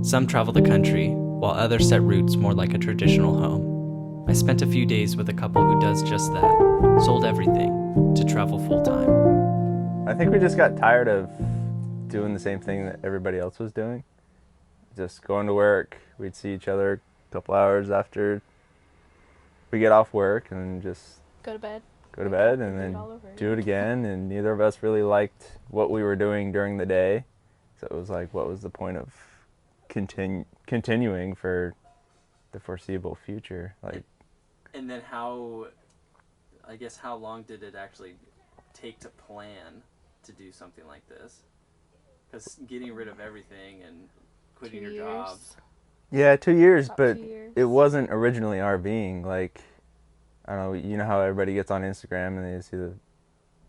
Some travel the country, while others set roots more like a traditional home. I spent a few days with a couple who does just that, sold everything to travel full-time. I think we just got tired of doing the same thing that everybody else was doing. Just going to work, we'd see each other a couple hours after we get off work and just Go to bed and then do it again, and neither of us really liked what we were doing during the day. So it was like, what was the point of continuing for the foreseeable future? And then how long did it actually take to plan to do something like this? Because getting rid of everything and quitting your jobs. Yeah, 2 years, About but 2 years. it wasn't originally our being. I don't know, you know how everybody gets on Instagram and they see the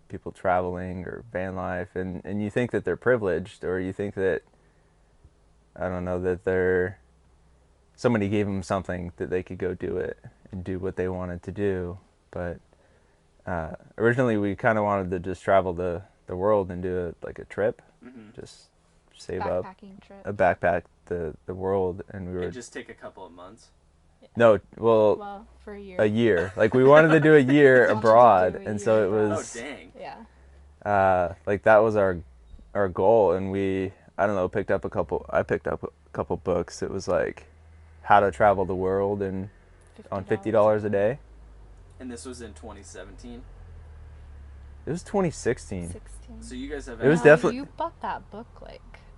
people traveling or van life, and you think that they're privileged, or you think that, I don't know, that somebody gave them something that they could go do it and do what they wanted to do. But originally we kind of wanted to just travel the world and do a trip, just save up Backpacking trip. a backpack the world, and we were... And just take a couple of months. No, Well, for a year. a year. We wanted to do a year abroad, and so it was... Oh, dang. Yeah. That was our goal, and I don't know, I picked up a couple books. It was like How to Travel the World and on $50 a day. And this was in 2017? It was 2016. 16. So you guys have... It was definitely... You bought that book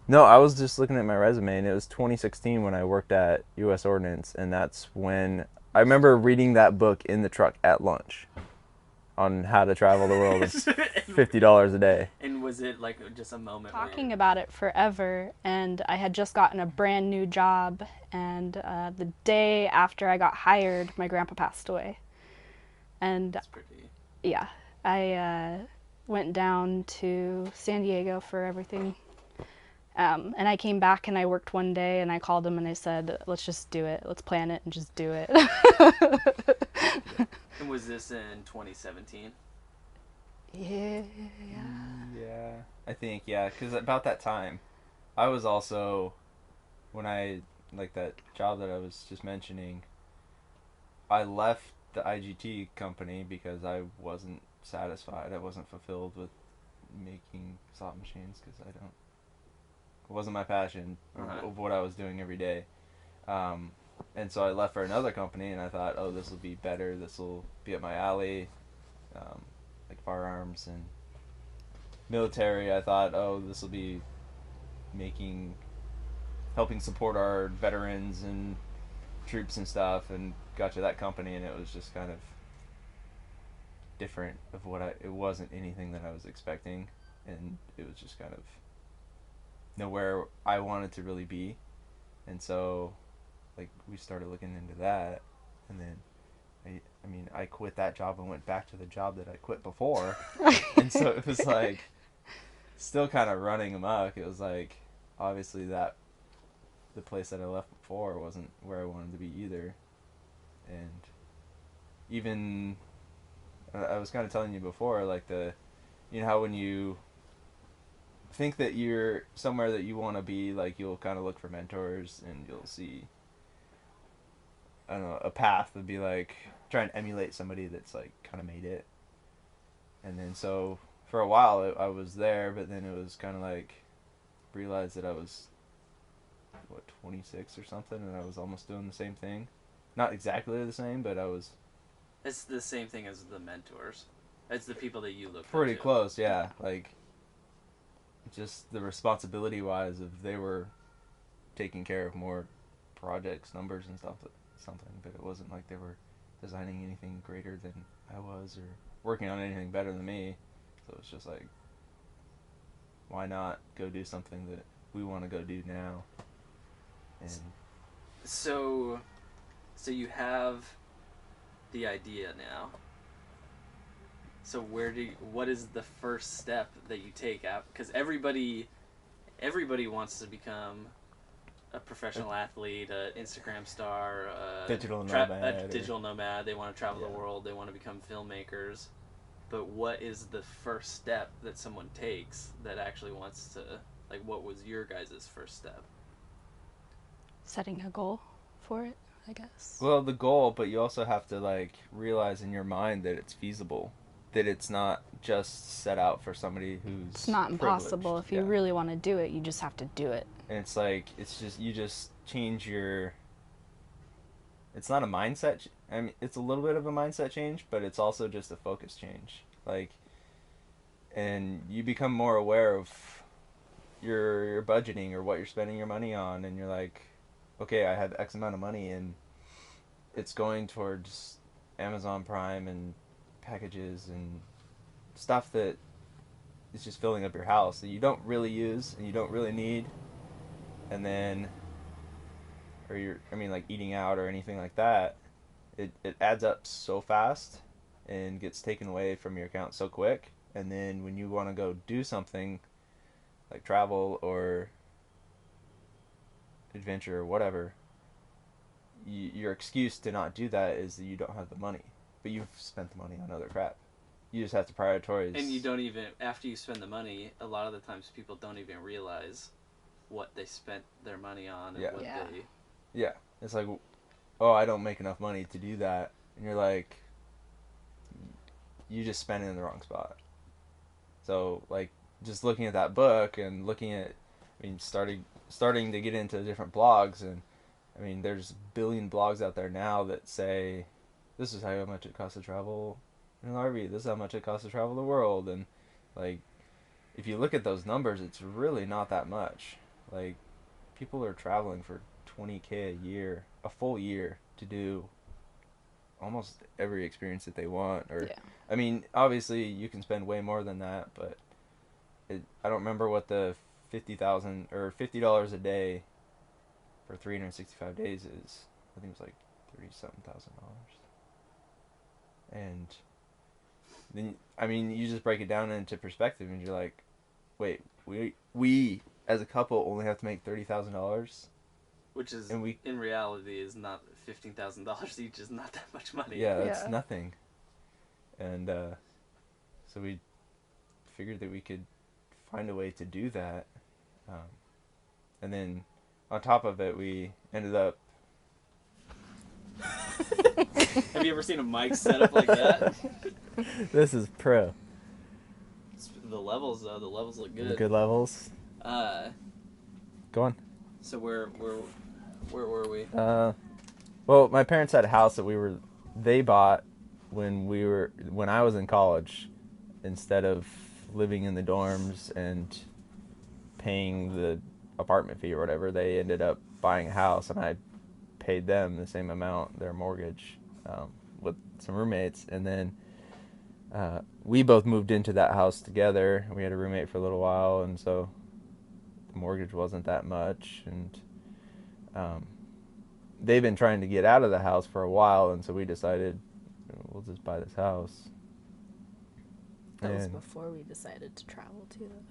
No, I was just looking at my resume, and it was 2016 when I worked at U.S. Ordnance, and that's when I remember reading that book in the truck at lunch on how to travel the world with $50 a day. And was it just a moment talking about it forever, and I had just gotten a brand new job, and the day after I got hired, my grandpa passed away. And That's pretty... yeah, I went down to San Diego for everything. And I came back and I worked one day, and I called him and I said, let's just do it. Let's plan it and just do it. And was this in 2017? Yeah. Yeah, I think, because about that time, I was also, when that job that I was just mentioning, I left the IGT company because I wasn't satisfied. I wasn't fulfilled with making slot machines, because it wasn't my passion of what I was doing every day. And so I left for another company, and I thought, oh, this will be better. This will be up my alley, like firearms and military. I thought, oh, this will be helping support our veterans and troops and stuff, and got to that company, and it was just kind of different it wasn't anything that I was expecting, and it was just kind of nowhere I wanted to really be. And so we started looking into that, and then I quit that job and went back to the job that I quit before. And so it was still kind of running amok. It was obviously that the place that I left before wasn't where I wanted to be either. And even I was kind of telling you before, how when you think that you're somewhere that you want to be, you'll kind of look for mentors, and you'll see, I don't know, a path would be try and emulate somebody that's kind of made it. And then so for a while I was there, but then it was kind of realized that I was 26 or something, and I was almost doing the same thing. Not exactly the same, but It's the same thing as the mentors. It's the people that you look pretty up to. close, yeah. Just the responsibility wise, if they were taking care of more projects, numbers and something, but it wasn't like they were designing anything greater than I was, or working on anything better than me. So it's just why not go do something that we want to go do now? And so you have the idea now. So what is the first step that you take out? Because everybody wants to become a professional athlete, an Instagram star, a digital nomad. They want to travel the world. They want to become filmmakers. But what is the first step that someone takes that actually wants to, what was your guys' first step? setting a goal for it, I guess. Well, the goal, but you also have to like realize in your mind that it's feasible, that it's not just set out for somebody who's It's not impossible. privileged. If you really want to do it, you just have to do it. And it's like it's just you just change your. It's not a mindset. I mean, it's a little bit of a mindset change, but it's also just a focus change. Like, and you become more aware of your budgeting or what you're spending your money on, and you're like, okay, I have X amount of money, and it's going towards Amazon Prime and packages and stuff that is just filling up your house that you don't really use and you don't really need, and then, or like eating out or anything like that, it adds up so fast and gets taken away from your account so quick, and then when you want to go do something like travel or adventure or whatever, your excuse to not do that is that you don't have the money, but you've spent the money on other crap. You just have to prioritize. And you don't even, after you spend the money, a lot of the times people don't even realize what they spent their money on and what they... Yeah. It's like, oh, I don't make enough money to do that. And you're like, you just spent it in the wrong spot. So, like, just looking at that book and looking at, I mean, starting to get into different blogs, and I mean, there's a billion blogs out there now that say, this is how much it costs to travel in an RV, this is how much it costs to travel the world, and like, if you look at those numbers, it's really not that much. Like, people are traveling for $20,000 a year, a full year, to do almost every experience that they want. Or, I mean, obviously you can spend way more than that, but I don't remember what the $50,000 or $50 a day for 365 days is. I think it was like $30-something thousand. And then, I mean, you just break it down into perspective, and you're like, wait, we as a couple only have to make $30,000, which is, and in reality, is not $15,000 each. Is not that much money. Yeah, that's nothing. And so we figured that we could find a way to do that, and then on top of it, we ended up. Have you ever seen a mic set up like that? This is pro. The levels, though, the levels look good. Good levels. Go on. So where were we? Well, my parents had a house that they bought when I was in college, instead of living in the dorms and paying the apartment fee or whatever. They ended up buying a house, and I paid them the same amount, their mortgage, with some roommates, and then we both moved into that house together. We had a roommate for a little while, and so the mortgage wasn't that much, and they've been trying to get out of the house for a while, and so we decided we'll just buy this house. That was before we decided to travel too, though.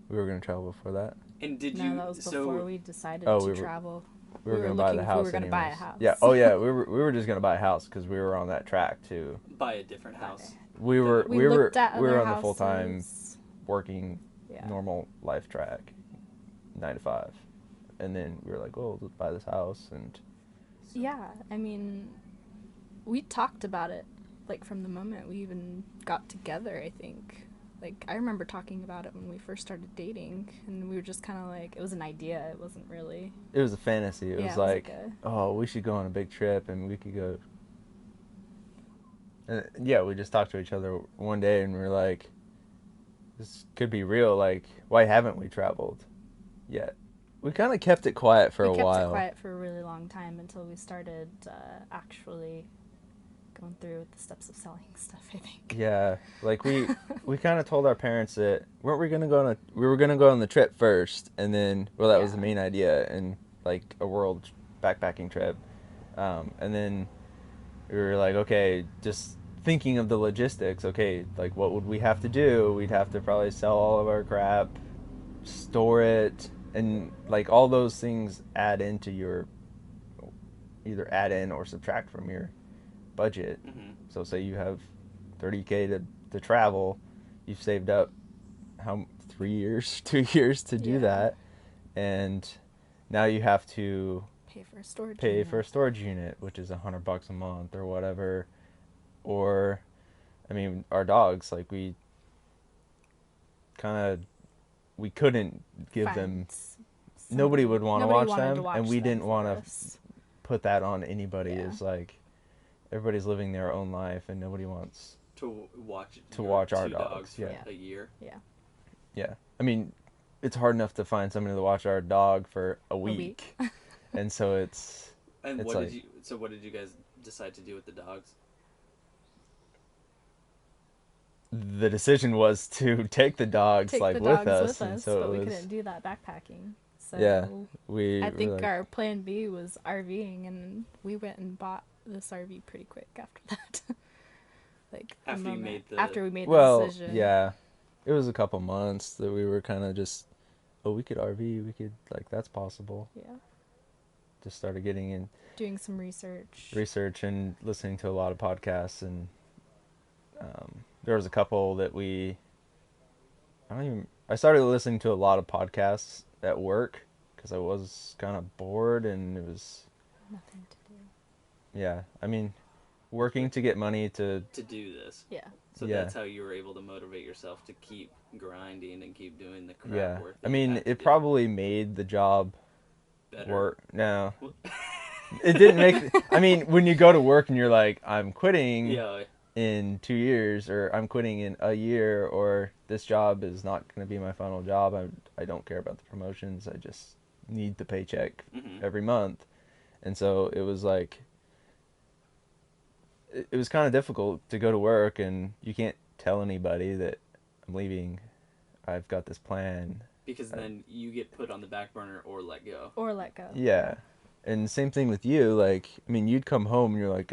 We were going to travel before that? And did No, that was before we decided to travel. We were going to buy the house. We were going to buy a house. Yeah. Oh, yeah. We were just going to buy a house because we were on that track to buy a different house. We were on the full time houses. working normal life track, 9 to 5, and then we were like, "Oh, let's buy this house." And yeah, I mean, we talked about it like from the moment we even got together. I think. Like, I remember talking about it when we first started dating, and we were just kind of like, it was an idea, it wasn't really... It was a fantasy. It was like, oh, we should go on a big trip, and we could go... And yeah, we just talked to each other one day, and we were like, this could be real, like, why haven't we traveled yet? We kind of kept it quiet for a while. We kept it quiet for a really long time until we started actually... going through with the steps of selling stuff, I think. Yeah, like we kind of told our parents that we were gonna go on the trip first, and then that was the main idea, and like a world backpacking trip, and then we were like, okay, just thinking of the logistics. Okay, like what would we have to do? We'd have to probably sell all of our crap, store it, and like all those things add into your either add in or subtract from your budget. Mm-hmm. So say you have $30,000 to travel, you've saved up 3 years, 2 years to do that, and now you have to Pay for a storage pay unit. for a storage unit, which is $100 a month or whatever. Or, I mean, our dogs, like we couldn't give them. Nobody would want to watch them, and we didn't want to put that on anybody. Yeah. It's like everybody's living their own life, and nobody wants to watch our two dogs. for Yeah. a year. Yeah. I mean, it's hard enough to find somebody to watch our dog for a week. And so it's. And it's what did you guys decide to do with the dogs? The decision was to take the dogs with us, and so but it we was, couldn't do that backpacking. So yeah, I think our plan B was RVing, and we went and bought this RV pretty quick after that. After we made the decision. Yeah, it was a couple months that we were kind of just, we could RV, we could, that's possible. Yeah. Just started getting in, doing some research and listening to a lot of podcasts, and there was a couple that I started listening to a lot of podcasts at work because I was kind of bored and it was nothing to do. Yeah, I mean, working to get money to do this. Yeah. So that's how you were able to motivate yourself to keep grinding and keep doing the crap work. I mean, it probably made the job better. Work. No. It didn't make I mean, when you go to work and you're like, I'm quitting. Yeah. In 2 years, or I'm quitting in a year, or this job is not going to be my final job. I don't care about the promotions. I just need the paycheck every month. And so it was like, it was kind of difficult to go to work and you can't tell anybody that I'm leaving. I've got this plan. Because then you get put on the back burner or let go. Yeah. And same thing with you. I mean, you'd come home and you're like,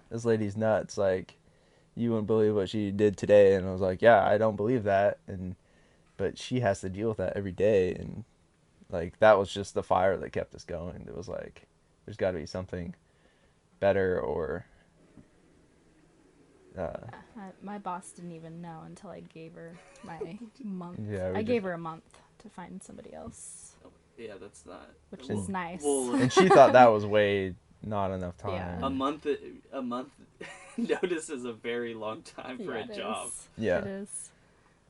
this lady's nuts. You wouldn't believe what she did today. And I was like, yeah, I don't believe that. But she has to deal with that every day. And that was just the fire that kept us going. It was there's got to be something better, or my boss didn't even know until I gave her my month. Yeah, I gave her a month to find somebody else. Yeah, that's not. Which is nice. And she thought that was not enough time. Yeah. A month notice is a very long time for a job. Yeah. It is.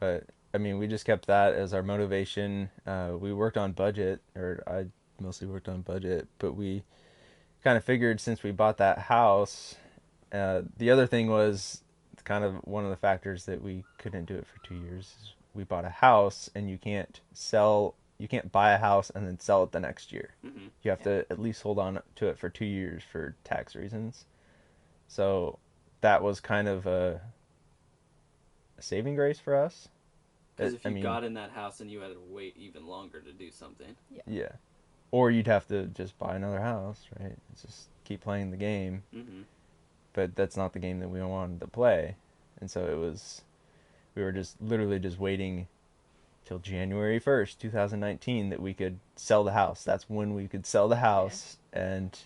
But I mean, we just kept that as our motivation. We worked on budget, or I mostly worked on budget, but we kind of figured since we bought that house, the other thing was kind of one of the factors that we couldn't do it for 2 years. Is we bought a house, and you can't buy a house and then sell it the next year. Mm-hmm. You have to at least hold on to it for 2 years for tax reasons. So that was kind of a saving grace for us. Because if you got in that house, then you had to wait even longer to do something. Yeah. Or you'd have to just buy another house, right? It's just keep playing the game. Mm-hmm. But that's not the game that we wanted to play. And so we were just literally just waiting till January 1st, 2019 that we could sell the house. That's when we could sell the house, and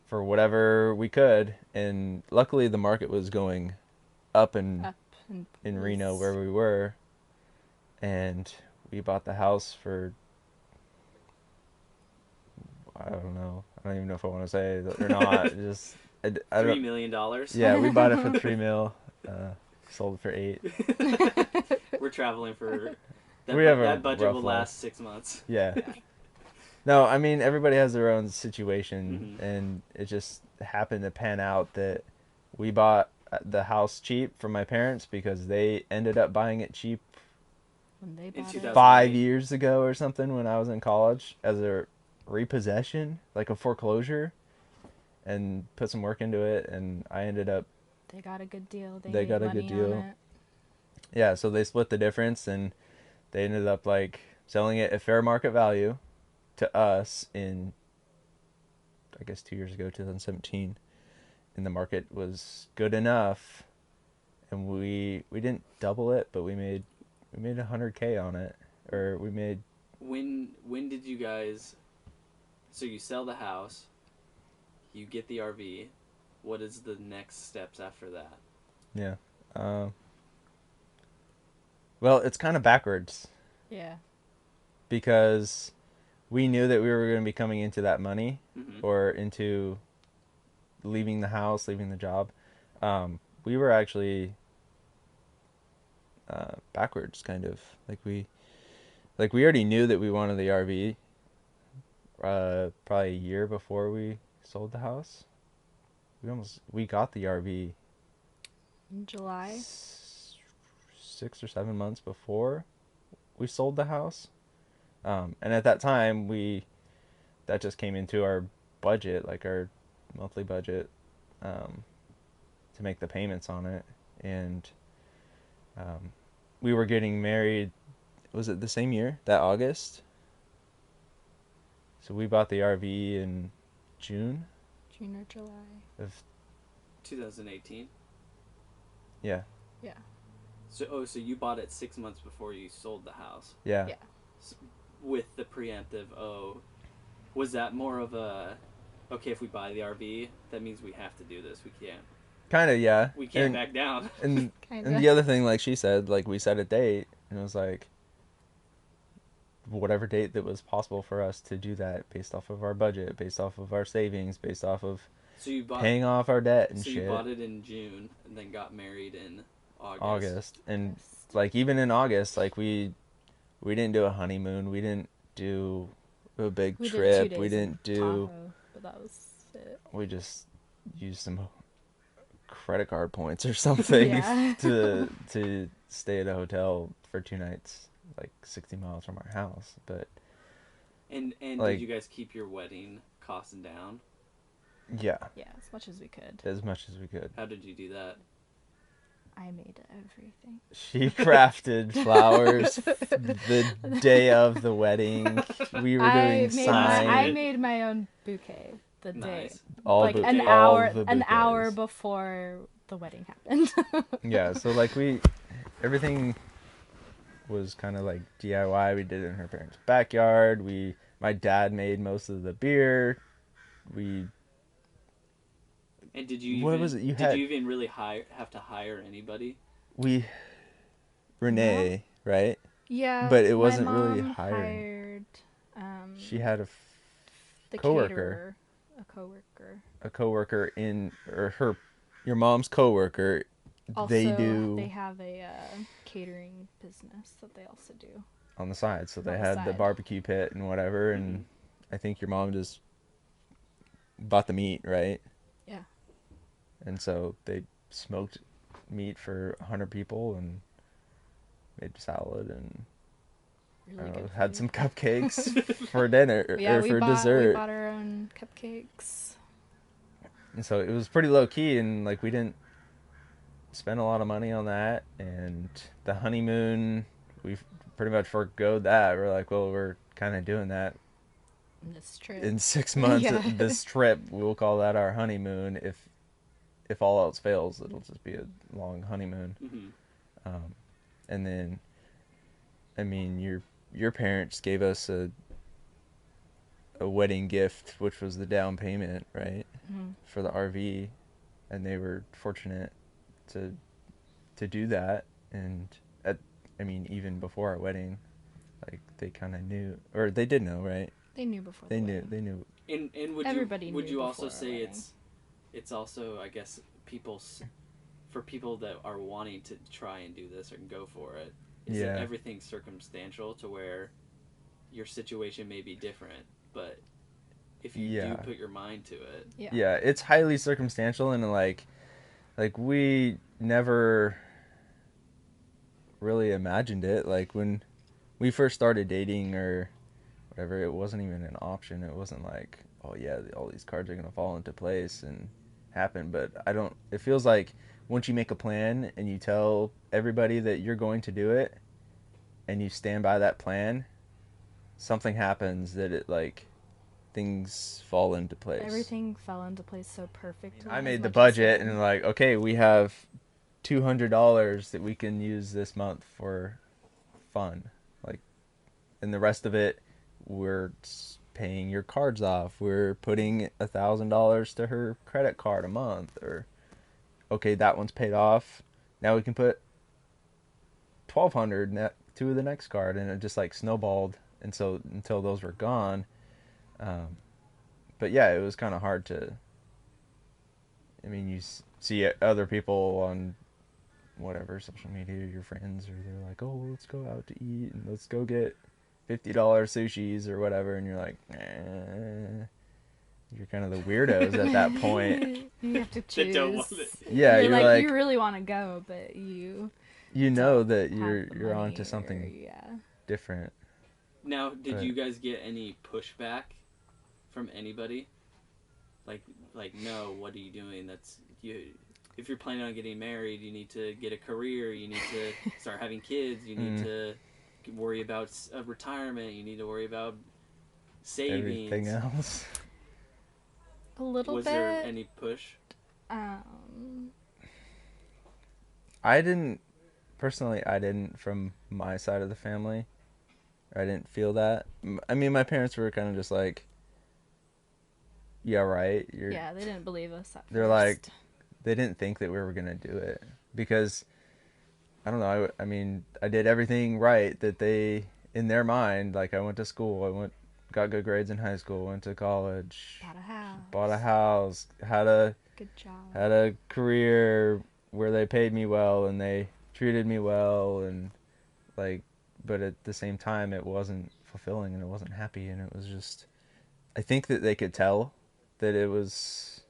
for whatever we could. And luckily the market was going up in Reno where we were, and we bought the house for, I don't know. I don't even know if I want to say it or not. Just $3 million. Yeah, we bought it for $3 million. Sold it for $8 million. We're traveling for. That budget will last 6 months. Yeah. No, I mean, everybody has their own situation, and it just happened to pan out that we bought the house cheap from my parents because they ended up buying it cheap when they bought it 5 years ago or something when I was in college as a repossession, like a foreclosure, and put some work into it, and I ended up. They got a good deal. They got a good deal. Yeah, so they split the difference, and they ended up selling it at fair market value to us in, I guess, 2 years ago, 2017, and the market was good enough, and we didn't double it, but we made $100K on it, or we made. When did you guys? So you sell the house, you get the RV. What is the next steps after that? Yeah. Well, it's kind of backwards. Yeah. Because we knew that we were going to be coming into that money Mm-hmm. or into leaving the house, leaving the job. We were actually backwards, kind of. We already knew that we wanted the RV probably a year before we sold the house. We got the RV In July. 6 or 7 months before we sold the house. And at that time, that just came into our budget, like our monthly budget, to make the payments on it. And we were getting married, was it the same year, that August? So we bought the RV in June June or July. of, 2018. yeah, Yeah. So you bought it 6 months before you sold the house yeah. Yeah. with the preemptive. Was that more of a, okay, if we buy the RV, that means we have to do this. Kind of, yeah. We can't And- back down. And Kinda. and the other thing, like she said, like we set a date, and it was like whatever date that was possible for us to do that based off of our budget, based off of our savings, based off of So you bought. paying off our debt and So shit. you bought it in June and then got married in August. And Yes. like even in August, like we didn't do a honeymoon, we didn't do a big We trip, did 2 we days in didn't do. Tahoe, but that was it. We just used some credit card points or something Yeah. to stay at a hotel for 2 nights, like 60 miles from our house. But And Like- did you guys keep your wedding costs down? yeah, Yeah, as much as we could. as much as we could. How did you do that? I made everything. She crafted flowers the day of the wedding. We were doing signs. I made my own bouquet the day, Nice. all like bu- an all hour, the an hour bouquets. before the wedding happened. Yeah, so like everything was kind of like DIY. We did it in her parents' backyard. My dad made most of the beer. And did you What even, was it? You did had- you even really have to hire anybody? Renee, right? Yeah, But it my wasn't really mom hiring. Hired, She had the coworker. caterer, a coworker. a coworker your mom's coworker. Also, They have a catering business that they also do. on the side, so they On the had the side. barbecue pit and whatever, and I think your mom just bought the meat, right? Yeah. And so they smoked meat for 100 people and made salad and Really good had food. some cupcakes for dinner Yeah, or we for bought, dessert. We bought our own cupcakes. And so it was pretty low key, and like we didn't spend a lot of money on that. And the honeymoon, we pretty much forgoed that. We're like, well, we're kind of doing that This trip. in 6 months. Yeah. This trip, we'll call that our honeymoon. If all else fails, it'll just be a long honeymoon. Mm-hmm. And then, I mean, your parents gave us a wedding gift, which was the down payment, right, Mhm. for the RV, and they were fortunate to do that. And even before our wedding, like they kind of knew, or they did know, right? They knew before. They the knew. wedding. They knew. And Everybody would knew you also before our say wedding. it's also, I guess, for people that are wanting to try and do this or go for it, is Yeah. that everything's circumstantial to where your situation may be different, but if you Yeah. do put your mind to it, Yeah, it's highly circumstantial, and like we never really imagined it. Like when we first started dating or whatever, it wasn't even an option. It wasn't like, oh yeah, all these cards are gonna fall into place and happen. But it feels like once you make a plan and you tell everybody that you're going to do it and you stand by that plan, something happens that it like things fall into place. Everything fell into place so perfectly. I as made the much as budget it- and like, okay, we have $200 that we can use this month for fun. Like, and the rest of it, we're paying your cards off. We're putting $1,000 to her credit card a month, or okay, that one's paid off. Now we can put $1,200 to the next card, and it just like snowballed and so until those were gone, but yeah, it was kind of hard to. I mean, you see other people on whatever social media, your friends, or they're like, "Oh, let's go out to eat and let's go get $50 sushis or whatever," and you're like, you're kind of the weirdos at that point. You have to They don't choose. want it. Yeah, you're you're like, like you really want to go, but you know don't that have you're the money onto something or- yeah. different. Now, did But- you guys get any pushback from anybody? Like, no, what are you doing? That's you. If you're planning on getting married, you need to get a career. You need to start having kids. You need to worry about retirement. You need to worry about savings. Everything else. A little Was bit. there any push? I didn't from my side of the family. I didn't feel that. I mean, my parents were kind of just like, yeah, right. Yeah, they didn't believe us at They're first. like, they didn't think that we were gonna do it because, I don't know. I mean, I did everything right that they, in their mind, like I went to school, got good grades in high school, went to college, bought a house, had a good job. had a career where they paid me well and they treated me well, and like, but at the same time it wasn't fulfilling and it wasn't happy, and it was just, I think that they could tell that it was,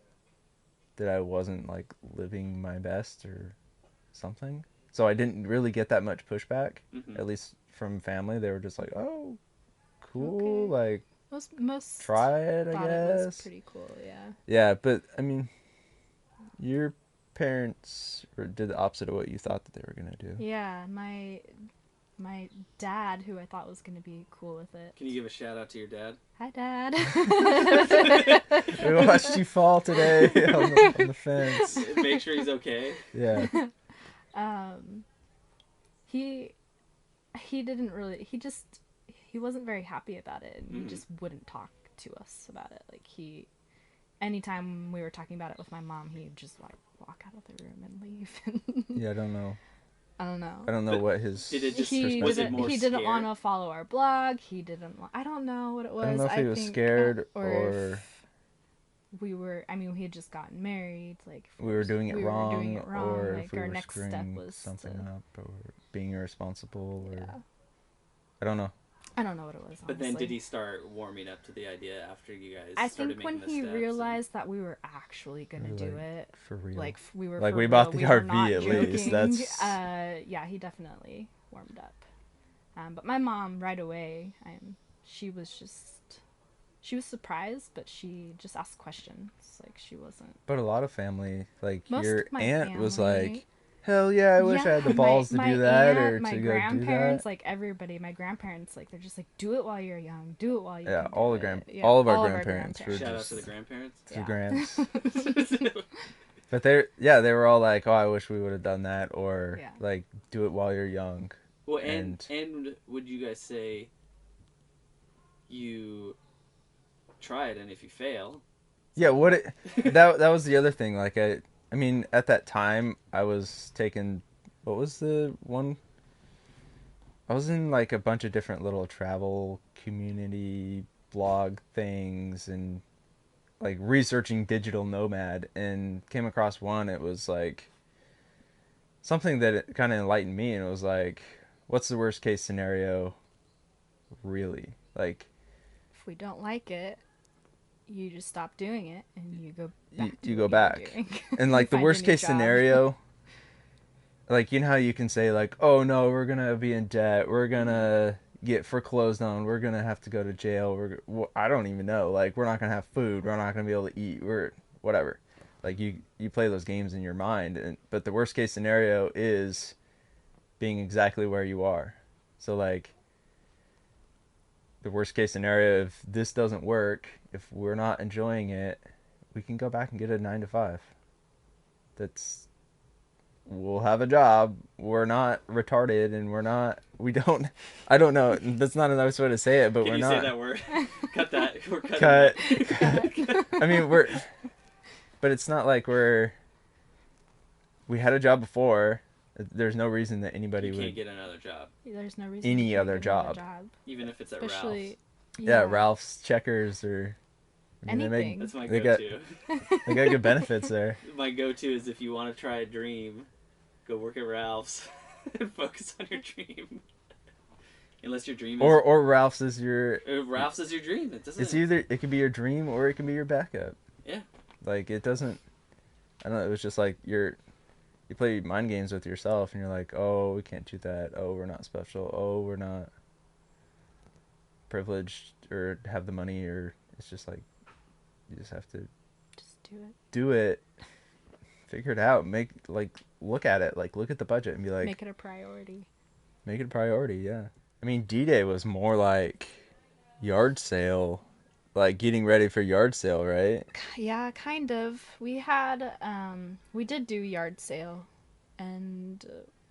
that I wasn't like living my best or something. So I didn't really get that much pushback, at least from family. They were just like, "Oh, cool, Okay. like Most try it, I thought guess." it was pretty cool, yeah. Yeah, but I mean, your parents did the opposite of what you thought that they were gonna do. Yeah, my dad, who I thought was gonna be cool with it. Can you give a shout out to your dad? Hi, Dad. We watched you fall today on the fence. Make sure he's okay. Yeah. He didn't really. He wasn't very happy about it, and he just wouldn't talk to us about it. Like anytime we were talking about it with my mom, he'd just like walk out of the room and leave. Yeah, I don't know. I don't know. I don't know But what his. did it just He was it didn't. more He didn't scared? want to follow our blog. He didn't. I don't know what it was. I don't know if he was think, scared or or if we were. I mean, we had just gotten married. Like we were doing it we wrong, were doing it wrong. or Like if we our were next step screwing was something to, up, or being irresponsible, or yeah. I don't know. I don't know what it was. But then honestly. did he start warming up to the idea after you guys I started think when making the he steps realized that we were actually gonna do it, For real. like we were Like, for we real, bought the we were RV not at least, joking, that's- yeah, he definitely warmed up. But my mom right away, she was surprised, but she just asked questions. Like she wasn't. But a lot of family, like Most your of my aunt was family- like, "Hell yeah, I wish I had the balls to my do that aunt, or my to go do grandparents, that." like everybody, my grandparents, like they're just like, do it while you're young, do it while you Yeah, can all do the it. Yeah, all of our all grandparents were Shout out just to the grandparents. to Yeah. gramps. But they were all like, "Oh, I wish we would have done that," or Yeah. like, "Do it while you're young." Well, and would you guys say you try it, and if you fail, Yeah, that was the other thing. Like I mean, at that time I was taking, what was the one? I was in like a bunch of different little travel community blog things and like researching digital nomad, and came across one. It was like something that kind of enlightened me, and it was like, what's the worst case scenario really? Like, If we don't like it, you just stop doing it and you go back. you go back. And You like the find a worst new case job. scenario, like, you know how you can say like, "Oh no, we're gonna be in debt, we're gonna get foreclosed on, we're gonna have to go to jail, I don't even know, like, we're not gonna have food, we're not gonna be able to eat, we're whatever." Like you play those games in your mind, but the worst case scenario is being exactly where you are. So like, the worst case scenario, if this doesn't work, if we're not enjoying it, we can go back and get a 9 to 5. We'll have a job. We're not retarded, and I don't know. That's not a nice way to say it, but can we're you not. say that word? Cut that. We're cutting Cut. that. I mean, but it's not like we had a job before, There's no reason that You anybody can't would. get another job, There's no reason Any you can't other get another job. even if it's at Especially, Ralph's. Yeah, Ralph's, Checkers, or I mean, anything. That's my They go-to. they got good benefits there. My go-to is if you want to try a dream, go work at Ralph's and focus on your dream. Unless your dream is Or Ralph's is your. Ralph's is your dream. It doesn't. It's either it could be your dream or it can be your backup. Yeah. Like it doesn't. I don't know. It was just like you play mind games with yourself, and you're like, oh, we can't do that. Oh, we're not special. Oh, we're not privileged or have the money, or it's just like you just have to Just do it. do it. Figure it out. Look at it. Like look at the budget and be like, Make it a priority. make it a priority. Yeah. I mean, D-Day was more like yard sale, like getting ready for yard sale, right? Yeah, kind of. We had, we did do yard sale, and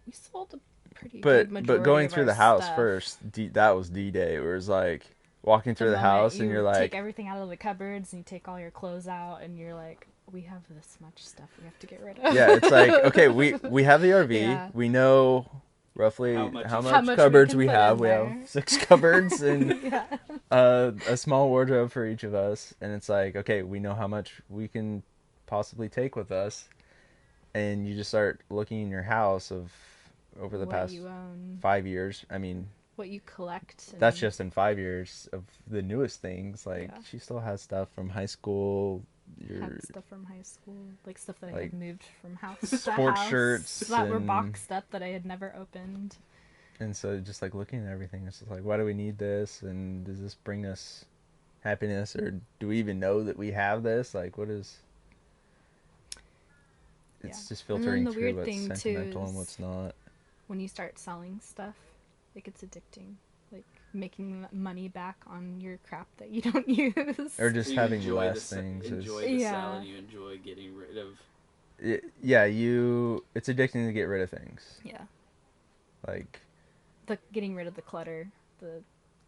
we sold a pretty good majority But going of through our the house stuff. first, that was D-Day. Where it was like walking through the moment house and you you're like, take everything out of the cupboards and you take all your clothes out and you're like, we have this much stuff we have to get rid of. yeah, it's like, okay, we have the RV. Yeah. We know roughly How much How much we cupboards can we put have. in We there. have 6 cupboards and Yeah. a small wardrobe for each of us. And it's like, okay, we know how much we can possibly take with us. And you just start looking in your house of over the What past you own, 5 years. I mean, what you collect. that's and- just in 5 years of the newest things. Like Yeah. she still has stuff from high school. Your had stuff from high school, like stuff that I like, had moved from house to sports house shirts that were and- boxed up that I had never opened. and so just like looking at everything, it's just like, why do we need this? And does this bring us happiness, or do we even know that we have this? Like, what is? It's Yeah. just And then filtering the through weird what's thing, too, sentimental and is- what's not. When you start selling stuff, it gets addicting. Like making money back on your crap that you don't use. Or just So you having enjoy less the, things. enjoy Is, the Yeah. sell and you enjoy getting rid of. yeah, it's addicting to get rid of things. Yeah. Like, Getting rid of the clutter,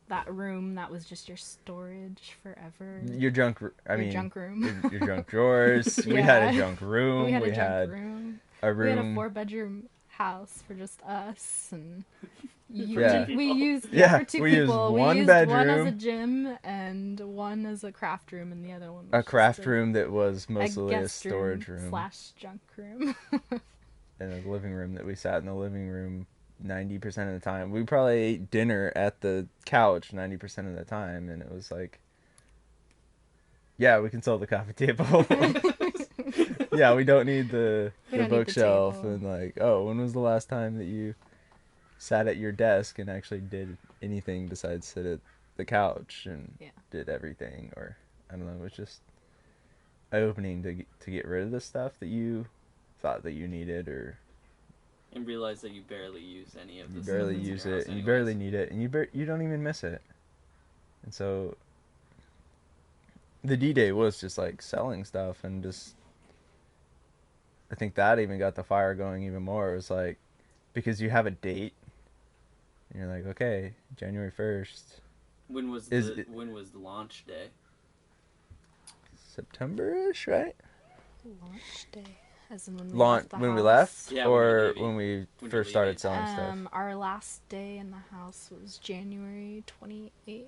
that room that was just your storage forever. your junk. I Your mean, junk room. your junk drawers. We had a Yeah. junk room. we had a we junk had room. a We had a room. 4-bedroom house for just us, and Yeah. we used Yeah, for 2 we used people. one we used one as bedroom. a gym and one as a craft room, and the other one was A just craft room that was mostly a guest storage room. / junk room. And a living room that we sat in the living room 90% of the time. We probably ate dinner at the couch 90% of the time, and it was like, yeah, we can sell the coffee table. Yeah, we don't need the We don't need the bookshelf. table. And like, oh, when was the last time that you sat at your desk and actually did anything besides sit at the couch and Yeah. did everything? Or I don't know, it was just eye-opening to get rid of the stuff that you thought that you needed, or And realize that you barely use any of you this. barely use it, and you barely need it, and you don't even miss it. And so the D-Day was just like selling stuff, and just I think that even got the fire going even more. It was like, because you have a date and you're like, okay, January 1st, When was Is the it- when was the launch day? September-ish, right? Launch day, as in when we Launch left the when we house. left, Yeah, when or you're leaving. when we When you're first started leaving. selling stuff. Our last day in the house was January 28th,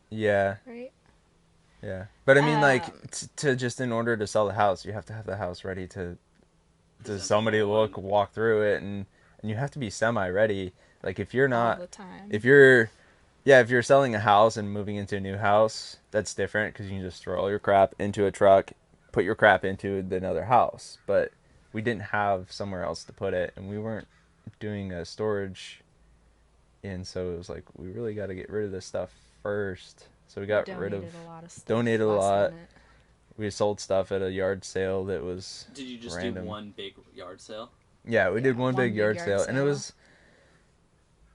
Yeah. right? Yeah, but I mean, like, Um, to just in order to sell the house, you have to have the house ready to Present somebody someone. walk through it, and you have to be semi-ready. Like, if you're All not, the time. if you're selling a house and moving into a new house, that's different because you can just throw all your crap into a truck, put your crap into another house. But we didn't have somewhere else to put it, and we weren't doing a storage, and so it was like, we really got to get rid of this stuff first. So we got rid of. Donated a lot of stuff donated a last lot. minute. We sold stuff at a yard sale that was Did you just random. do one big yard sale? Yeah, we did Yeah, one one big big yard yard sale, and it sale. was.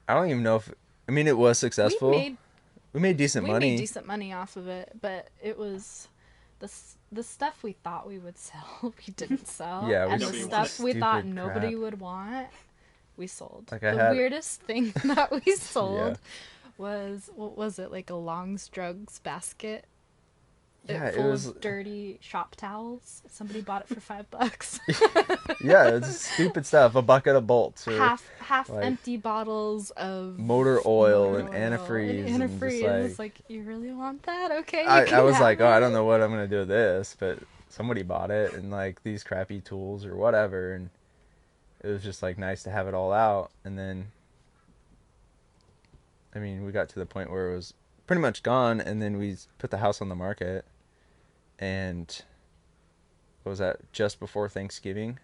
I don't even know if. I mean, it was successful. We made decent We money. made decent money off of it, but it was the stuff we thought we would sell, we didn't sell. Yeah, we and the sold stuff we thought stupid nobody crap. would want, we sold. Like, I the had- weirdest thing that we sold Yeah. was, what was it, like a Long's Drugs basket Yeah, it full was. of dirty shop towels. Somebody bought it for $5. Yeah, it's stupid stuff. A bucket of bolts or half like, empty bottles of motor oil and oil antifreeze and just antifreeze. It's like. like, you really want that? Okay, you I can was have like, oh, I don't it." know what I'm gonna do with this, but somebody bought it and like these crappy tools or whatever, and it was just like nice to have it all out. And then, I mean, we got to the point where it was pretty much gone, and then we put the house on the market, and what was that, just before Thanksgiving?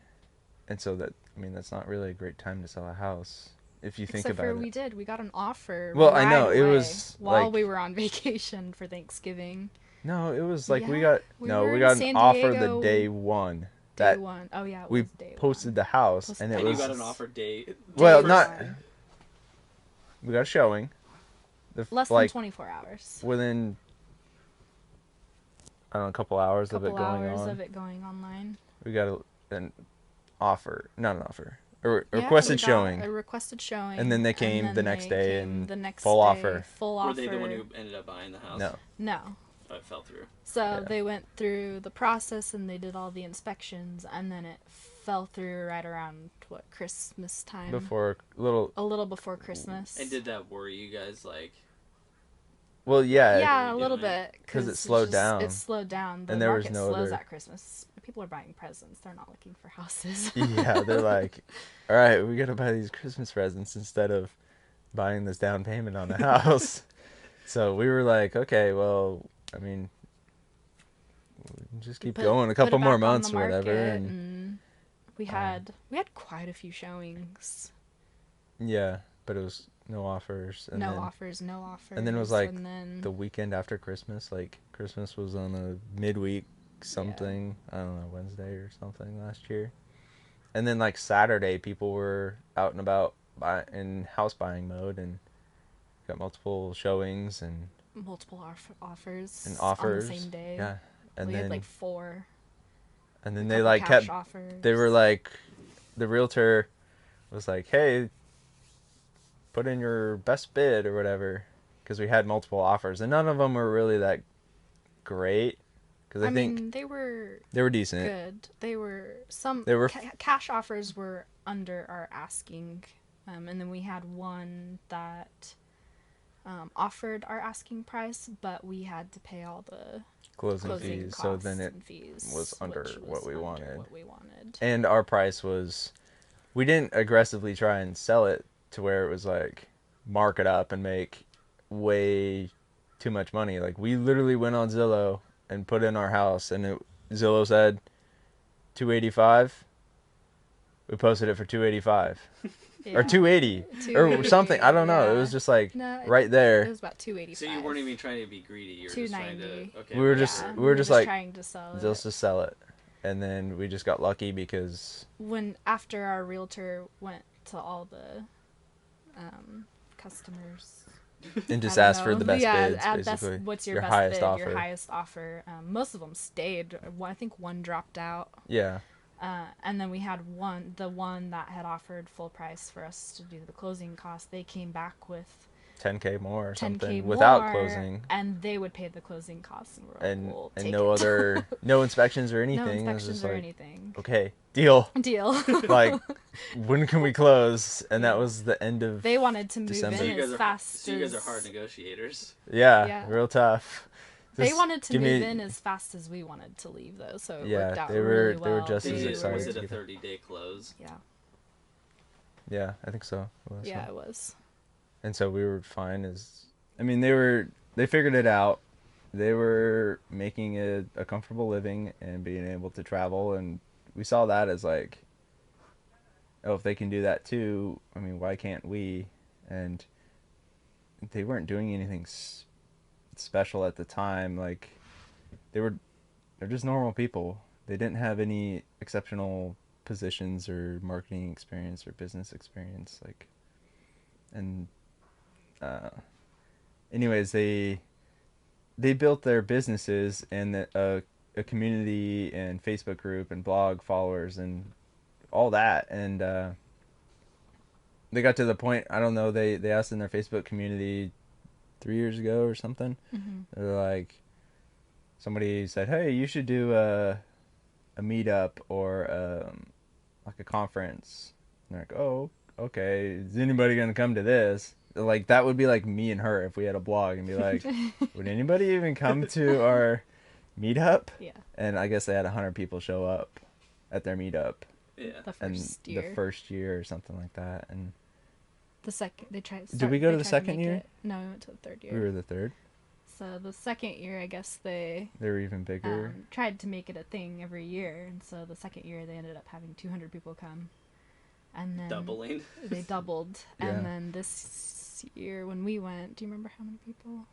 And so that, I mean, that's not really a great time to sell a house if you think Except about for it. we did. We got an offer. Well, I right know, it away was, while like- we were on vacation for Thanksgiving. No, it was like we Yeah, got we no, were we in got an San offer the Diego day one. Day That one. Oh yeah, it we was day posted one. the house, Posted and the it And was you got an offer day. well, Day not. one. We got a showing. Less like, than 24 hours. within, I don't know, a couple hours of it Couple going hours on. of it going online. We got an offer, not an offer, a Yeah, requested we got showing, a requested showing. and then they came then the next they day came and the next full day, offer. Full Were offer. they the one who ended up buying the house? No, No. Oh, it fell through. So Yeah. they went through the process and they did all the inspections, and then it fell through right around Christmas time. before little. A little before Christmas. And did that worry you guys? Like, Well, yeah, Yeah, a doing little it? bit 'Cause it it's slowed just- down. It slowed down. The And there was market no slows other- at Christmas. People are buying presents. They're not looking for houses. yeah, they're like, all right, we gotta buy these Christmas presents instead of buying this down payment on the house. So we were like, okay, well, I mean, we'll just keep going a Put it couple more back on months the or whatever, market, and we had quite a few showings. yeah, but it was no offers. And No then offers. and then it was like and then the weekend after Christmas, like Christmas was on a midweek something, I don't know, Wednesday or something last year. And then like Saturday, people were out and about in house buying mode and got multiple showings and multiple offers offers on the same day. Yeah, and we then had like 4. and a then they couple like cash kept. offers. They were like, the realtor was like, hey, put in your best bid or whatever, because we had multiple offers and none of them were really that great. Because I think mean, they were they were decent. good. They were some. They were cash offers were under our asking, and then we had one that offered our asking price, but we had to pay all the closing closing fees, costs so then it and fees, was under which what we under wanted. What we wanted. and our price was, we didn't aggressively try and sell it to where it was like mark it up and make way too much money. Like we literally went on Zillow and put in our house, and Zillow said 285. We posted it for 285 or 280 or something. I don't know. It was just like No, right It there. was about 285. So you weren't even trying to be greedy. You were just trying to. 290. Okay. We were whatever. just- we were just like, trying to sell it. Let's just sell it, and then we just got lucky because When after our realtor went to all the customers and just I don't asked for know. the best Yeah, bids, at best- basically. what's your, Your best highest bid? offer. Your highest offer. Most of them stayed. I think one dropped out. Yeah. And then we had the one that had offered full price for us to do the closing costs. They came back with 10K more or 10K something more, without closing, and they would pay the closing costs, and we're like, and we'll and take no it. other no inspections or anything. no It was inspections just or like, anything. okay, deal. Deal. Like, when can we close? And that was the end of. They wanted to move December. So you in guys as are fast so you guys are as hard negotiators. Yeah, Yeah. real tough. they Just wanted to give move me- in as fast as we wanted to leave, though. So it Yeah, worked out they were- really they were well. just Was as it, excited was to it a get it. 30-day close? Yeah. Yeah, I think so. It was, Yeah, huh? it was. And so we were fine I mean, they figured it out. They were making a comfortable living and being able to travel, and we saw that as like, oh, if they can do that too, I mean, why can't we? And they weren't doing anything special at the time. Like, they're just normal people. They didn't have any exceptional positions or marketing experience or business experience. Like, and anyways, they built their businesses and a community and Facebook group and blog followers and all that, and they got to the point, I don't know, they asked in their Facebook community 3 years ago or something. Mm-hmm. They're like, somebody said, "Hey, you should do a meetup or like a conference." And they're like, "Oh, okay. Is anybody gonna come to this?" Like that would be like me and her if we had a blog and be like, "Would anybody even come to our meetup?" Yeah. And I guess they had 100 people show up at their meetup. Yeah. The And first year. the first year or something like that. And The second they tried. Did we go to they the tried second make year? it- No, we went to the third year. we were the third. So the second year, I guess they They were even bigger. tried to make it a thing every year, and so the second year they ended up having 200 people come, and then Doubling. they doubled. Yeah. And then this year when we went, do you remember how many people?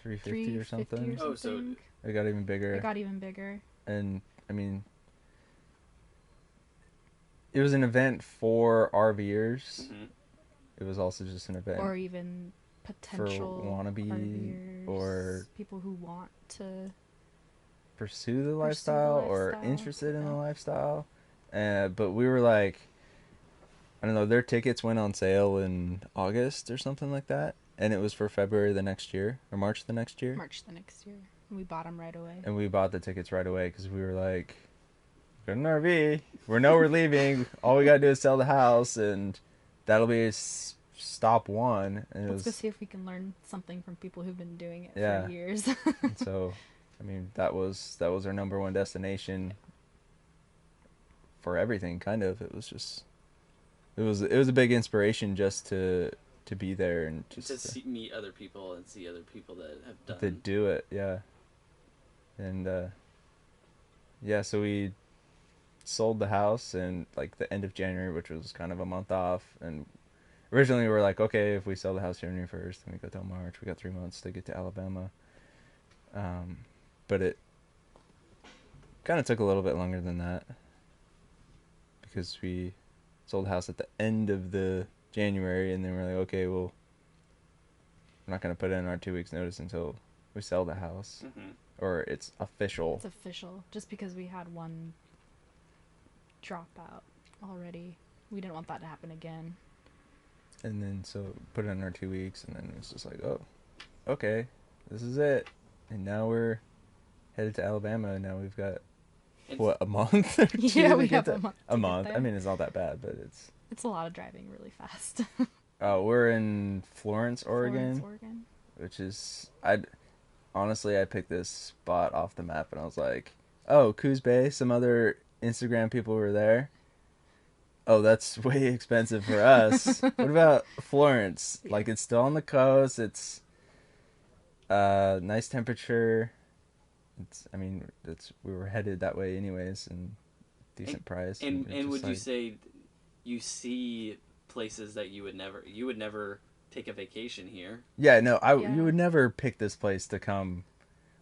350 or 350 something. Oh, so- something? It got even bigger. It got even bigger. And I mean, it was an event for RVers. Mhm. It was also just an event Or even potential wannabe RVers, or people who want to. pursue the lifestyle or lifestyle, interested in the yeah. lifestyle. But we were like, I don't know, their tickets went on sale in August or something like that. And it was for February the next year or March the next year. March the next year. We bought them right away. And we bought the tickets right away because we were like, got an RV. We know we're leaving. All we got to do is sell the house and that'll be stop one. And it Let's go was, see if we can learn something from people who've been doing it Yeah. for years. and so, I mean, that was our number one destination for everything. Kind of, it was just, it was a big inspiration just to be there and just To meet other people and see other people that have done. to do it. Yeah, and yeah, so we sold the house in like the end of January, which was kind of a month off. And originally we were like, okay, if we sell the house January 1st, then we go till March. We got 3 months to get to Alabama. But it kind of took a little bit longer than that because we sold the house at the end of the January, and then we're like, okay, well, we're not going to put in our 2 weeks notice until we sell the house Mhm. or it's official. It's official. Just because we had one dropout already, we didn't want that to happen again. And then so put it in our 2 weeks, and then it's just like, oh, okay, this is it. And now we're headed to Alabama, and now we've got And- what, a month? Or two Yeah, to we get have to- a month. A to get month. I there. mean, it's not that bad, but it's. It's a lot of driving really fast. Oh, we're in Florence, Oregon, Florence, Oregon. which is I picked this spot off the map, and I was like, oh, Coos Bay. Some other Instagram people were there. Oh, that's way expensive for us. What about Florence? Yeah. Like, it's still on the coast. It's nice temperature. We were headed that way anyways, and decent price. And it's would just you like- say you see places that you would never take a vacation here? Yeah, no, Yeah. you would never pick this place to come,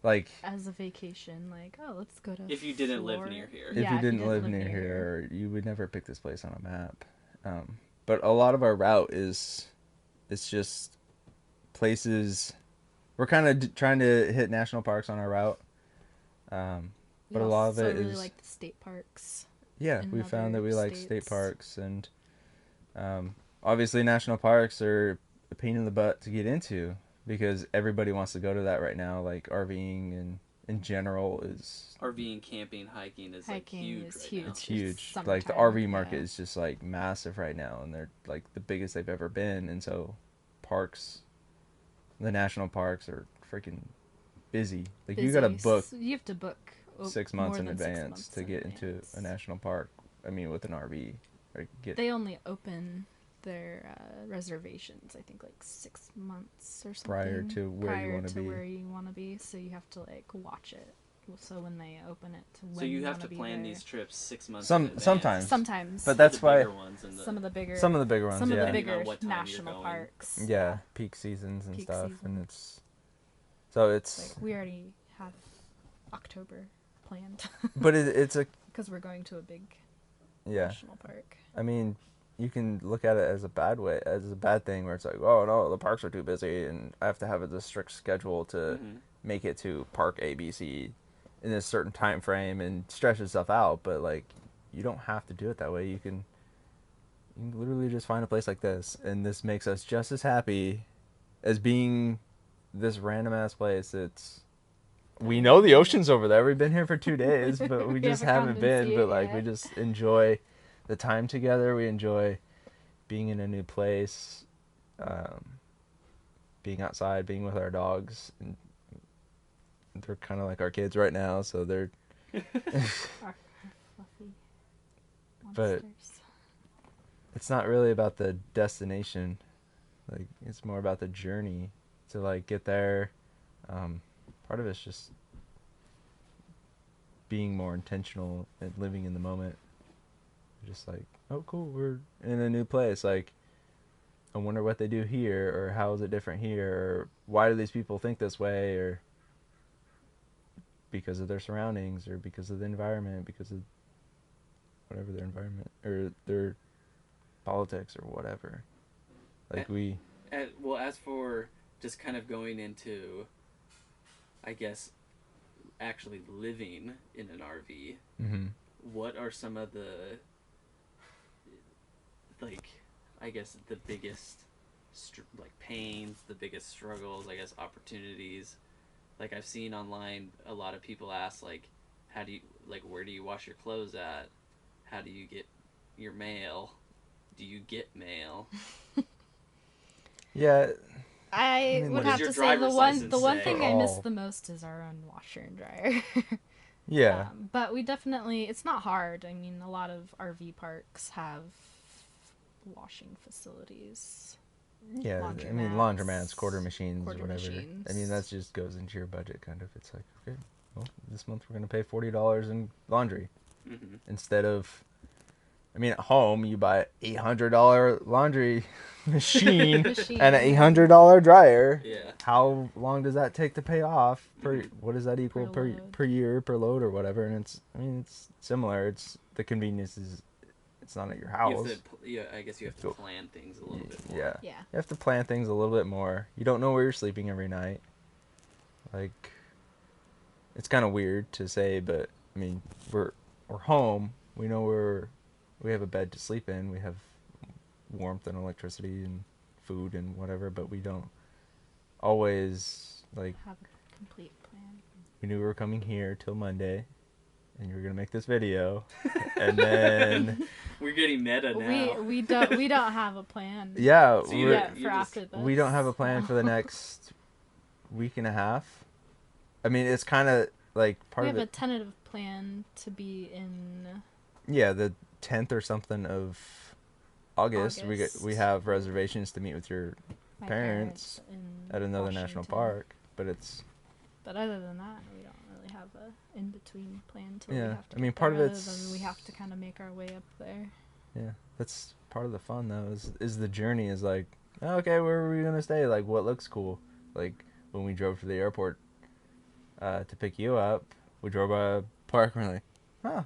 like, As a vacation, like, oh, let's go to. If you didn't live near here. if Yeah, you didn't live near here, you would never pick this place on a map. But a lot of our route it's just places. We're kind of trying to hit national parks on our route. But a lot of it really is like the state parks. yeah, in we found that other we like state states. parks, and obviously national parks are a pain in the butt to get into because everybody wants to go to that right now. Like RVing and in general is RVing, camping, hiking is like Hiking huge is right huge. now. it's huge. It's Like the summertime, RV market yeah. is just like massive right now, and they're like the biggest they've ever been. And so parks, the national parks are freaking busy. Like you got to Busy. book You have to book 6 months more in than 6 advance months to in get into advance. a national park. I mean, with an RV, or get They only open their reservations, I think, like 6 months or something Prior to where you wanna be. where you want to be. So you have to like watch it. So when they open it to when So you have wanna to be plan there. these trips 6 months. Some- in advance. sometimes. Sometimes. But that's the why bigger ones and some of the bigger some of the bigger ones. some of yeah. the Depending on bigger what time you're national going. parks. Yeah, peak seasons and Peak stuff, season. and it's Like we already have October planned but it's a because we're going to a big yeah. national park. I mean, you can look at it as a bad thing where it's like, oh no, the parks are too busy, and I have to have a strict schedule to Mhm. make it to park ABC in a certain time frame and stretch yourself out. But like, you don't have to do it that way. You can literally just find a place like this, and this makes us just as happy as being this random ass place. It's we know the ocean's over there. We've been here for 2 days, but we just haven't haven't gone and been. see But it like, we yet. just enjoy the time together. We enjoy being in a new place, being outside, being with our dogs. And they're kind of like our kids right now, so they're. Our fluffy But monsters. it's not really about the destination. Like, it's more about the journey to like get there. Part of it's just being more intentional and living in the moment. Just like, oh cool, we're in a new place. Like, I wonder what they do here, or how is it different here, or why do these people think this way, or because of their surroundings, or because of the environment, because of whatever their environment, or their politics, or whatever. Like Well, as for just kind of going into, I guess, actually living in an RV, mm-hmm. what are some of the, like, I guess the biggest, like, pains, the biggest struggles, I guess, opportunities? Like, I've seen online a lot of people ask, like, how do you, like, where do you wash your clothes at? How do you get your mail? Do you get mail? Yeah. I mean, would What does have your to say driver's the one license the one say? thing For I miss all. the most is our own washer and dryer. Yeah. But we definitely, it's not hard. I mean, a lot of RV parks have washing facilities. Yeah, I mean, laundromats, quarter machines, whatever. I mean, that just goes into your budget, kind of. It's like, okay, well, this month we're going to pay $40 in laundry. Mm-hmm. Instead of, I mean, at home, you buy an $800 laundry machine and an $800 dryer. Yeah. How long does that take to pay off? Mhm. What does that equal Per per year, per load, or whatever? And it's similar. It's the convenience is, it's not at your house. I guess you have to plan things a little bit more. Yeah. Yeah. You have to plan things a little bit more. You don't know where you're sleeping every night. Like, it's kind of weird to say, but I mean, we're home. We know we have a bed to sleep in. We have warmth and electricity and food and whatever, but we don't always, like, Have a complete plan. we knew we were coming here till Monday and you were going to make this video. And then We're getting meta now. We don't have a plan. yeah, So you- Yet you for just- after this. we don't have a plan No. for the next week and a half. I mean, it's kind of like part We of have it. a tentative plan to be in Yeah, the 10th or something of August. August. We have reservations to meet with your my parents in at another national Washington. park, but it's But other than that, we don't really have a in between plan till Yeah, we have to. I mean, get part there, of other it's- than we have to kind of make our way up there. yeah, that's part of the fun though. Is the journey is like, okay, where are we gonna stay? Like, what looks cool? Like when we drove to the airport to pick you up, we drove by a park and we're like, huh,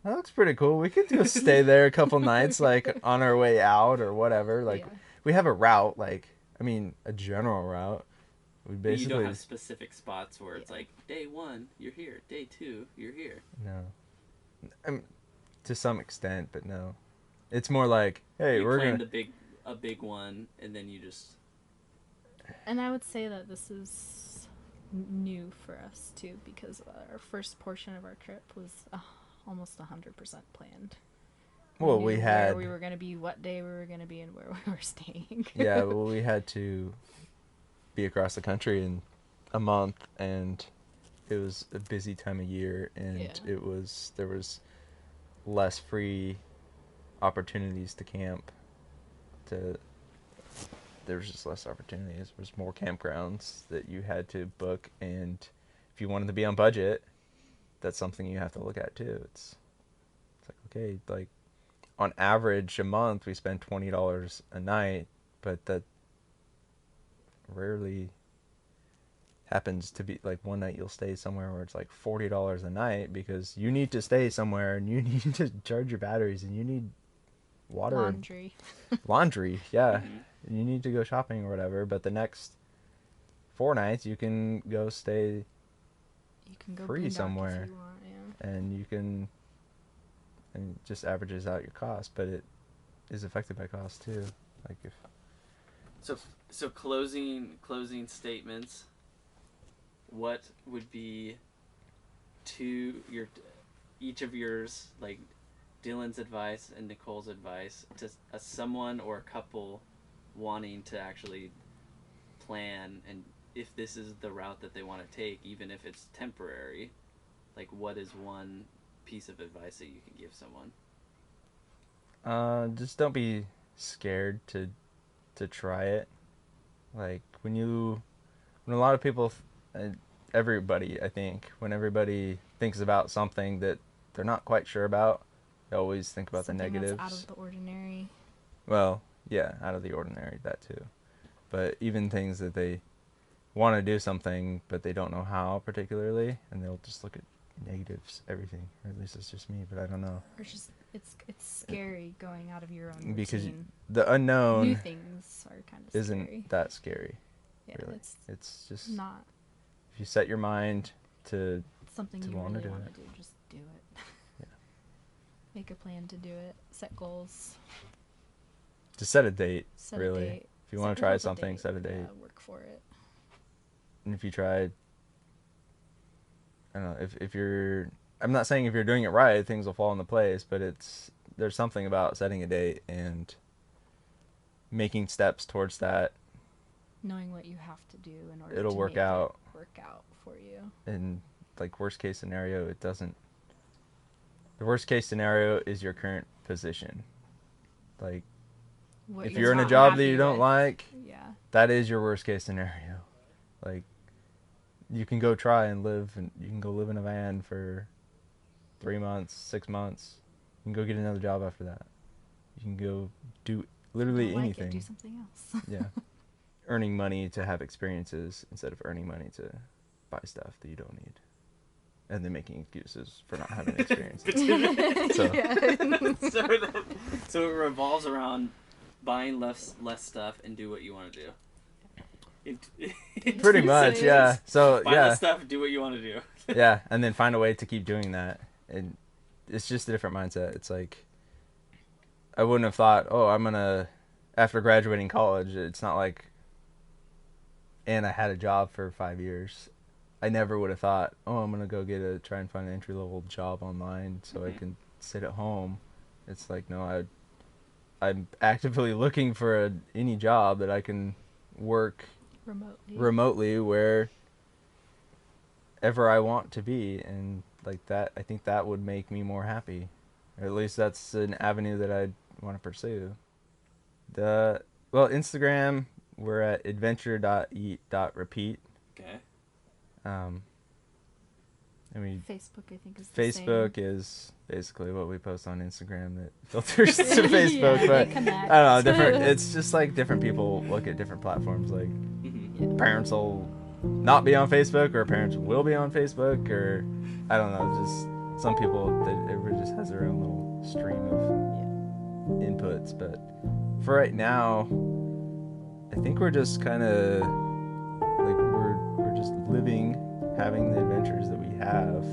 that looks pretty cool. We could go stay there a couple nights, like on our way out or whatever. Like Yeah. we have a route, like I mean, a general route. We But you basically don't have specific spots where it's like, day 1, you're here. Day 2, you're here. no, to some extent, but no. It's more like, hey, You we're plan gonna. a big one, and then you just... And I would say that this is new for us too, because our first portion of our trip was almost 100% planned. Well, knew we had. where we were going to be, what day we were going to be, and where we were staying. Yeah, well, we had to be across the country in a month, and it was a busy time of year, and Yeah. there was less free opportunities to camp. There was just less opportunities. There was more campgrounds that you had to book, and if you wanted to be on budget, that's something you have to look at too. It's like, okay, like on average a month we spend $20 a night, but that rarely happens to be. Like one night you'll stay somewhere where it's like $40 a night because you need to stay somewhere and you need to charge your batteries and you need water laundry, yeah. Mhm. You need to go shopping or whatever, but the next 4 nights you can go stay You can go free boondock somewhere. if you want, yeah. and you can, and it just averages out your cost, but it is affected by cost too. Like if So closing statements. what would be each of yours, like Dylan's advice and Nichole's advice to someone or a couple wanting to actually plan, and if this is the route that they want to take, even if it's temporary, like what is one piece of advice that you can give someone? Just don't be scared to try it. Like when a lot of people, everybody, I think, when everybody thinks about something that they're not quite sure about, they always think about Something the negatives. that's out of the ordinary. Well, yeah, out of the ordinary, that too. But even things that they want to do something, but they don't know how particularly, and they'll just look at negatives, everything. Or at least it's just me, but I don't know. Or just it's scary going out of your own routine. Because the unknown New things are kind of isn't scary. that scary. Yeah, Really. it's just not if you set your mind to something to you wanna really do want it. to do. Just do it. Yeah. Make a plan to do it. Set goals. to set a date, Set really. a date. If you Set want to try yourself a something, date. set a date. Yeah, work for it. And if you try, I don't know, if you're, I'm not saying if you're doing it right, things will fall into place, but there's something about setting a date and making steps towards that. Knowing what you have to do in order It'll to work make out. it work out for you. And like worst case scenario, it doesn't. The worst case scenario is your current position. Like What if you're you're in a not job that happy you don't with. like, Yeah. that is your worst case scenario. Like you can go try and live, and you can go live in a van for 3 months, 6 months. You can go get another job after that. You can go do literally Don't like anything. it, do something else. Yeah. Earning money to have experiences instead of earning money to buy stuff that you don't need. And then making excuses for not having experiences. So. So it revolves around buying less stuff and do what you want to do. Pretty much, yeah. So buy less stuff, do what you want to do. Yeah, and then find a way to keep doing that. And it's just a different mindset. It's like I wouldn't have thought, after graduating college, it's not like, and I had a job for 5 years. I never would have thought, I'm going to go try and find an entry-level job online so I can sit at home. It's like, no, I'm actively looking for any job that I can work remotely wherever I want to be. And like that, I think that would make me more happy. Or at least that's an avenue that I'd want to pursue. Instagram, we're at adventure.eat.repeat. Okay. Facebook, I think, is the Facebook same. is basically what we post on Instagram that filters to Facebook, Yeah, but they connect. I don't know, different. It's just like different people look at different platforms. Like parents will not be on Facebook, or parents will be on Facebook, or I don't know. Just some people, everybody just has their own little stream of inputs. But for right now, I think we're just kind of like we're just living, having the adventures that we have,